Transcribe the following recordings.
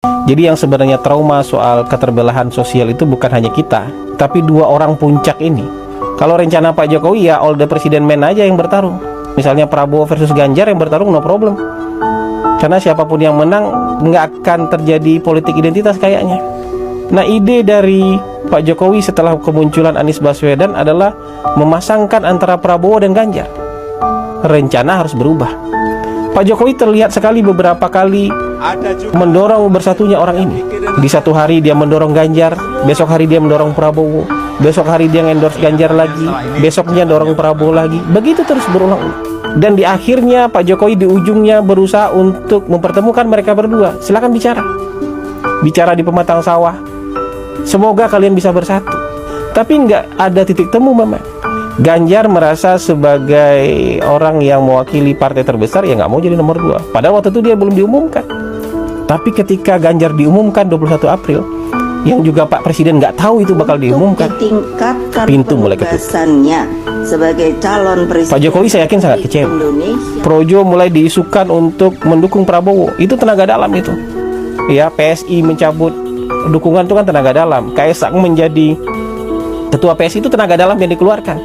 Jadi yang sebenarnya trauma soal keterbelahan sosial itu bukan hanya kita, tapi dua orang puncak ini. Kalau rencana Pak Jokowi ya all the president man aja yang bertarung. Misalnya Prabowo versus Ganjar yang bertarung, no problem. Karena siapapun yang menang nggak akan terjadi politik identitas kayaknya. Nah, ide dari Pak Jokowi setelah kemunculan Anies Baswedan adalah memasangkan antara Prabowo dan Ganjar. Rencana harus berubah. Pak Jokowi terlihat sekali beberapa kali mendorong bersatunya orang ini. Di satu hari dia mendorong Ganjar, besok hari dia mendorong Prabowo, besok hari dia endorse Ganjar lagi, besoknya dorong Prabowo lagi. Begitu terus berulang-ulang. Dan di akhirnya Pak Jokowi di ujungnya berusaha untuk mempertemukan mereka berdua. Silakan bicara. Bicara di pematang sawah. Semoga kalian bisa bersatu. Tapi nggak ada titik temu memang. Ganjar merasa sebagai orang yang mewakili partai terbesar ya nggak mau jadi nomor 2. Padahal waktu itu dia belum diumumkan. Tapi ketika Ganjar diumumkan 21 April, yang juga Pak Presiden nggak tahu itu bakal diumumkan, pintu mulai ketutup. Sebagai calon presiden, Pak Jokowi saya yakin sangat kecewa. Projo mulai diisukan untuk mendukung Prabowo. Itu tenaga dalam itu. Ya, PSI mencabut dukungan itu kan tenaga dalam. Kaisang menjadi ketua PSI itu tenaga dalam yang dikeluarkan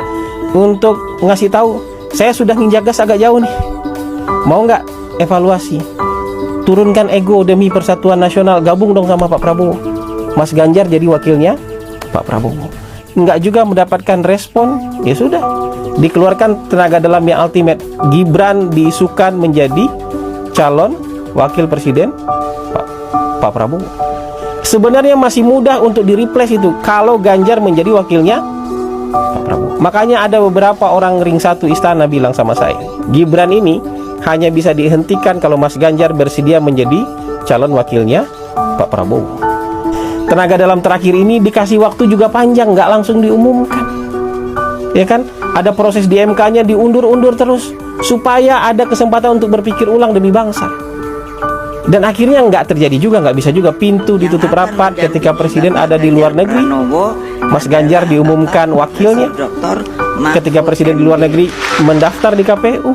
untuk ngasih tahu, saya sudah nginjak gas agak jauh nih, mau nggak evaluasi, turunkan ego demi persatuan nasional, gabung dong sama Pak Prabowo. Mas Ganjar jadi wakilnya Pak Prabowo. Nggak juga mendapatkan respon, ya sudah dikeluarkan tenaga dalam yang ultimate. Gibran diisukan menjadi calon wakil presiden Pak Prabowo. Sebenarnya masih mudah untuk di-replace itu kalau Ganjar menjadi wakilnya Pak Prabowo. Makanya ada beberapa orang ring satu istana bilang sama saya, Gibran ini hanya bisa dihentikan kalau Mas Ganjar bersedia menjadi calon wakilnya Pak Prabowo. Tenaga dalam terakhir ini dikasih waktu juga panjang, nggak langsung diumumkan. Ya kan? Ada proses di MK-nya diundur-undur terus supaya ada kesempatan untuk berpikir ulang demi bangsa. Dan akhirnya nggak terjadi juga, nggak bisa juga, pintu ditutup rapat ketika presiden ada di luar negeri. Mas Ganjar diumumkan wakilnya ketika presiden di luar negeri mendaftar di KPU.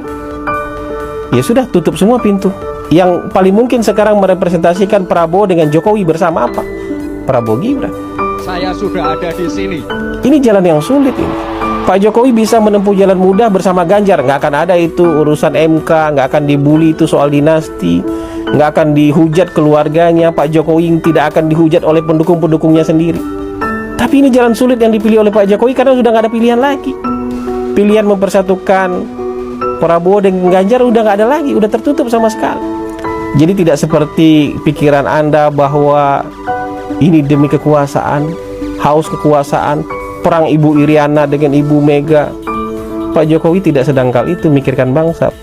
Ya sudah, tutup semua pintu. Yang paling mungkin sekarang merepresentasikan Prabowo dengan Jokowi bersama apa? Prabowo Gibran. Saya sudah ada di sini. Ini jalan yang sulit ini. Pak Jokowi bisa menempuh jalan mudah bersama Ganjar. Nggak akan ada itu urusan MK, nggak akan dibully itu soal dinasti, nggak akan dihujat keluarganya. Pak Jokowi tidak akan dihujat oleh pendukung-pendukungnya sendiri. Tapi ini jalan sulit yang dipilih oleh Pak Jokowi karena sudah nggak ada pilihan lagi. Pilihan mempersatukan Prabowo dengan Ganjar udah nggak ada lagi, udah tertutup sama sekali. Jadi tidak seperti pikiran Anda bahwa ini demi kekuasaan, haus kekuasaan, perang Ibu Iriana dengan Ibu Mega. Pak Jokowi tidak sedangkal itu mikirkan bangsa.